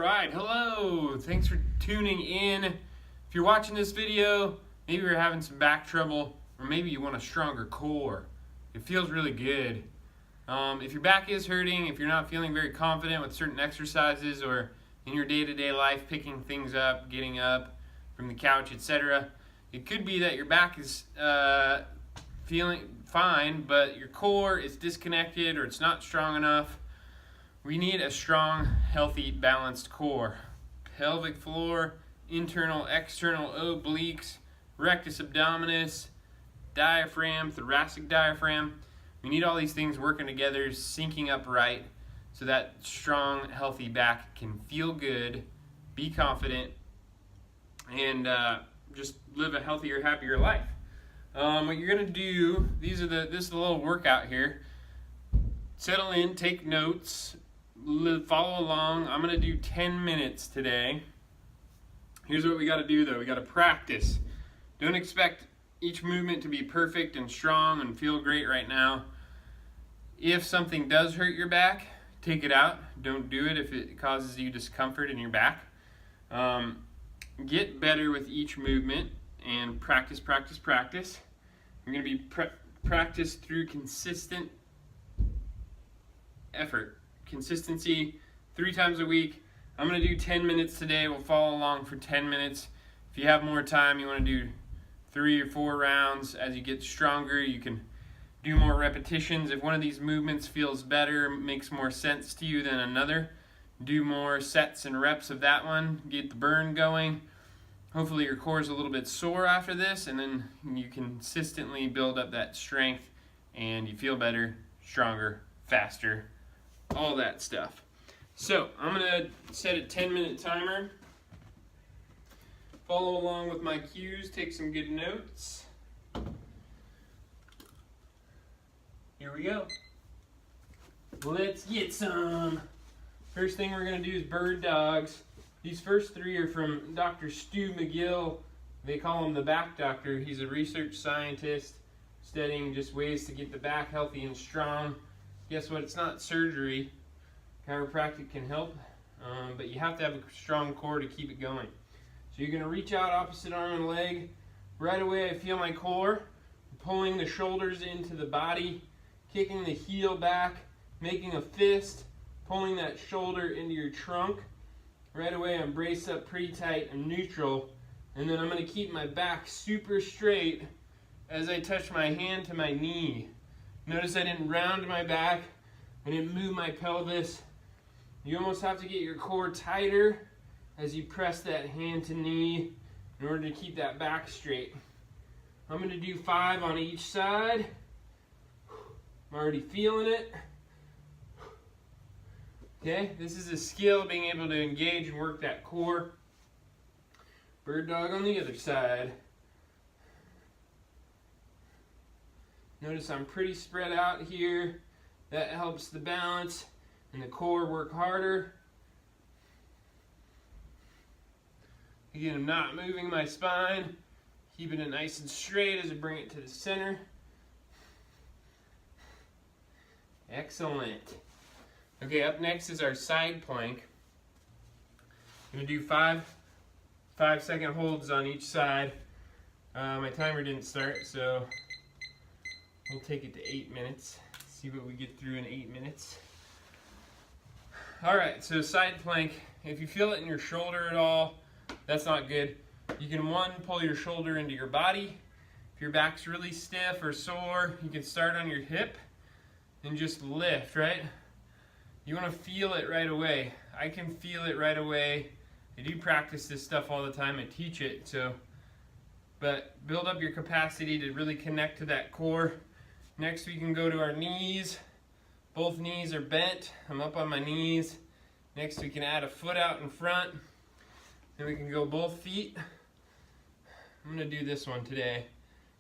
Alright, hello! Thanks for tuning in. If you're watching this video, maybe you're having some back trouble, or maybe you want a stronger core. It feels really good. If your back is hurting, if you're not feeling very confident with certain exercises, or in your day-to-day life, picking things up, getting up from the couch, etc., it could be that your back is feeling fine, but your core is disconnected or it's not strong enough. We need a strong, healthy, balanced core. Pelvic floor, internal, external obliques, rectus abdominis, diaphragm, thoracic diaphragm. We need all these things working together, syncing up right, so that strong, healthy back can feel good, be confident, and just live a healthier, happier life. What you're gonna do, this is the little workout here. Settle in, take notes, follow along. I'm gonna do 10 minutes today. Here's what we gotta do though. We gotta practice. Don't expect each movement to be perfect and strong and feel great right now. If something does hurt your back, take it out. Don't do it if it causes you discomfort in your back. Get better with each movement and practice, practice, practice. You're gonna be practice through consistent effort. Consistency 3 times a week. I'm going to do 10 minutes today. We'll follow along for 10 minutes. If you have more time, you want to do 3 or 4 rounds. As you get stronger, you can do more repetitions. If one of these movements feels better, makes more sense to you than another, do more sets and reps of that one. Get the burn going. Hopefully your core is a little bit sore after this, and then you consistently build up that strength and you feel better, stronger, faster, all that stuff. So I'm gonna set a 10-minute timer. Follow along with my cues, take some good notes. Here we go. Let's get some. First thing we're gonna do is bird dogs. These first 3 are from Dr. Stu McGill. They call him the back doctor. He's a research scientist studying just ways to get the back healthy and strong. Guess what? It's not surgery. Chiropractic can help, but you have to have a strong core to keep it going. So you're going to reach out opposite arm and leg. Right away I feel my core, pulling the shoulders into the body, kicking the heel back, making a fist, pulling that shoulder into your trunk. Right away I'm braced up pretty tight and neutral, and then I'm going to keep my back super straight as I touch my hand to my knee. Notice I didn't round my back, I didn't move my pelvis. You almost have to get your core tighter as you press that hand to knee in order to keep that back straight. I'm going to do 5 on each side. I'm already feeling it. Okay, this is a skill, being able to engage and work that core. Bird dog on the other side. Notice I'm pretty spread out here. That helps the balance and the core work harder. Again, I'm not moving my spine, keeping it nice and straight as I bring it to the center. Excellent. Okay, up next is our side plank. I'm going to do 5-second holds on each side. My timer didn't start, so we'll take it to 8 minutes. See what we get through in 8 minutes. Alright, so side plank. If you feel it in your shoulder at all, that's not good. You can, 1, pull your shoulder into your body. If your back's really stiff or sore, you can start on your hip and just lift, right? You want to feel it right away. I can feel it right away. I do practice this stuff all the time. I teach it, but build up your capacity to really connect to that core. Next we can go to our knees. Both knees are bent. I'm up on my knees. Next we can add a foot out in front. Then we can go both feet. I'm going to do this one today.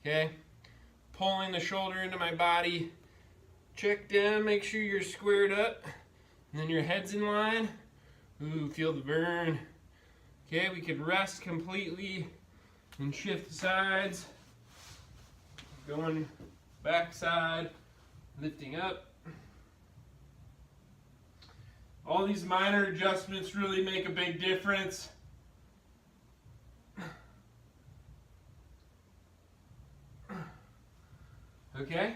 Okay? Pulling the shoulder into my body. Check down, make sure you're squared up. And then your head's in line. Ooh, feel the burn. Okay, we could rest completely and shift sides. Going back side, lifting up. All these minor adjustments really make a big difference. Okay?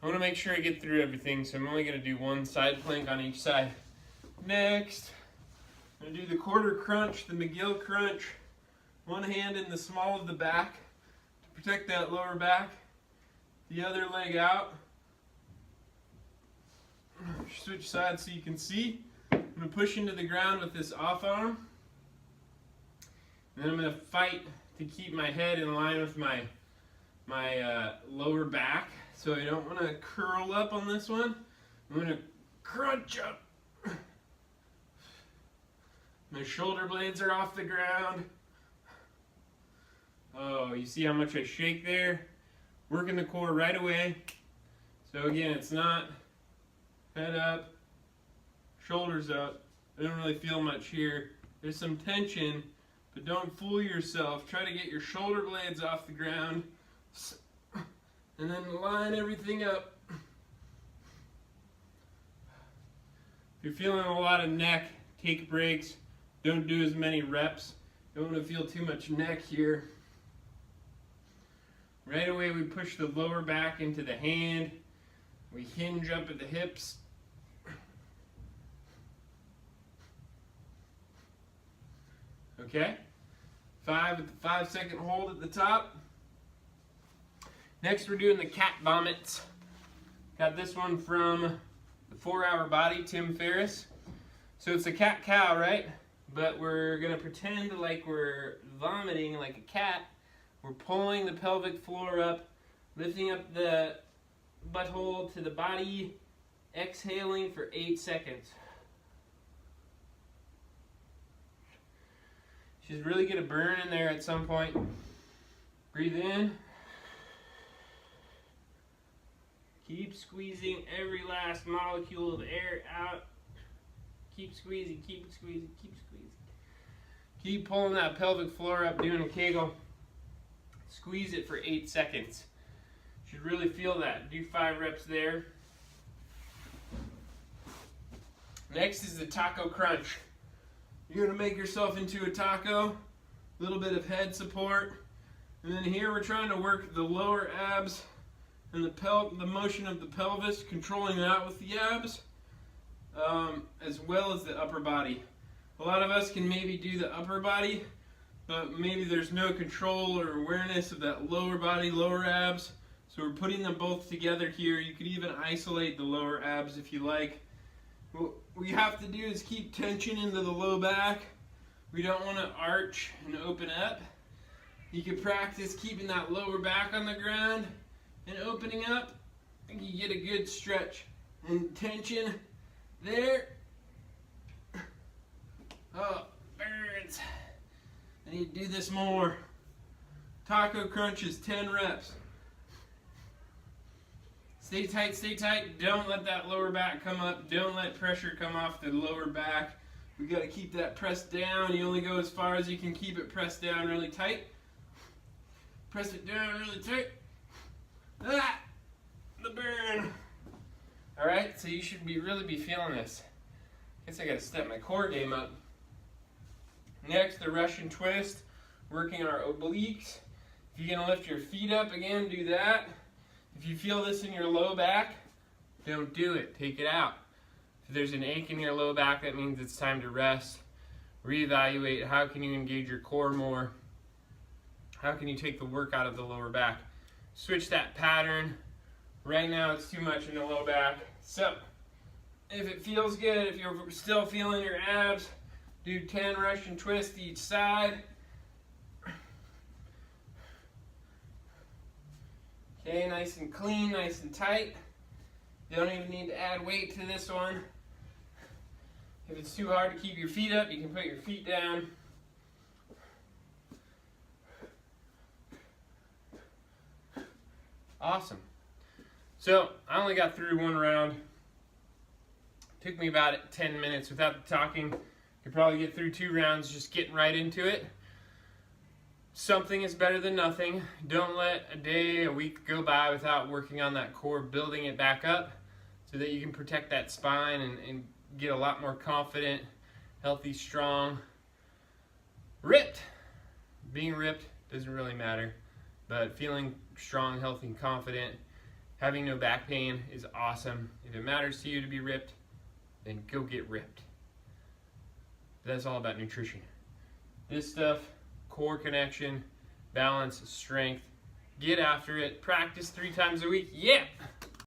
I want to make sure I get through everything, so I'm only going to do one side plank on each side. Next, I'm going to do the quarter crunch, the McGill crunch. One hand in the small of the back to protect that lower back. The other leg out. Switch sides so you can see. I'm going to push into the ground with this off arm. And then I'm going to fight to keep my head in line with my lower back. So I don't want to curl up on this one. I'm going to crunch up. My shoulder blades are off the ground. Oh, you see how much I shake there? Working the core right away. So again, it's not head up, shoulders up. I don't really feel much here. There's some tension, but don't fool yourself. Try to get your shoulder blades off the ground and then line everything up. If you're feeling a lot of neck, take breaks. Don't do as many reps. Don't want to feel too much neck here. Right away we push the lower back into the hand. We hinge up at the hips. Okay? 5 with the 5-second hold at the top. Next we're doing the cat vomits. Got this one from the 4-Hour Body, Tim Ferriss. So it's a cat-cow, right? But we're going to pretend like we're vomiting like a cat. We're pulling the pelvic floor up, lifting up the butthole to the body, exhaling for 8 seconds. She's really going to burn in there at some point. Breathe in. Keep squeezing every last molecule of air out. Keep squeezing, keep squeezing, keep squeezing. Keep pulling that pelvic floor up, doing a Kegel. Squeeze it for 8 seconds. You should really feel that. Do 5 reps there. Next is the taco crunch. You're going to make yourself into a taco. A little bit of head support. And then here we're trying to work the lower abs and the motion of the pelvis, controlling that with the abs, as well as the upper body. A lot of us can maybe do the upper body, but maybe there's no control or awareness of that lower body, lower abs. So we're putting them both together here. You could even isolate the lower abs if you like. What we have to do is keep tension into the low back. We don't want to arch and open up. You can practice keeping that lower back on the ground and opening up. And you get a good stretch and tension there. Oh, burns. I need to do this more. Taco crunches, 10 reps. Stay tight, stay tight. Don't let that lower back come up. Don't let pressure come off the lower back. We got to keep that pressed down. You only go as far as you can keep it pressed down really tight. Press it down really tight. Ah, the burn. All right, so you should really be feeling this. Guess I got to step my core game up. Next, the Russian twist, working our obliques. If you're going to lift your feet up again, do that. If you feel this in your low back, don't do it. Take it out. If there's an ache in your low back, that means it's time to rest. Reevaluate. How can you engage your core more? How can you take the work out of the lower back? Switch that pattern. Right now it's too much in the low back. So, if it feels good, if you're still feeling your abs, do 10 Russian twists each side. Okay, nice and clean, nice and tight. You don't even need to add weight to this one. If it's too hard to keep your feet up, you can put your feet down. Awesome. So, I only got through one round. Took me about 10 minutes without the talking. You could probably get through 2 rounds just getting right into it. Something is better than nothing. Don't let a day, a week go by without working on that core, building it back up so that you can protect that spine and get a lot more confident, healthy, strong, ripped. Being ripped doesn't really matter, but feeling strong, healthy, and confident, having no back pain is awesome. If it matters to you to be ripped, then go get ripped. That's all about nutrition. This stuff, core connection, balance, strength, get after it, practice 3 times a week. Yeah!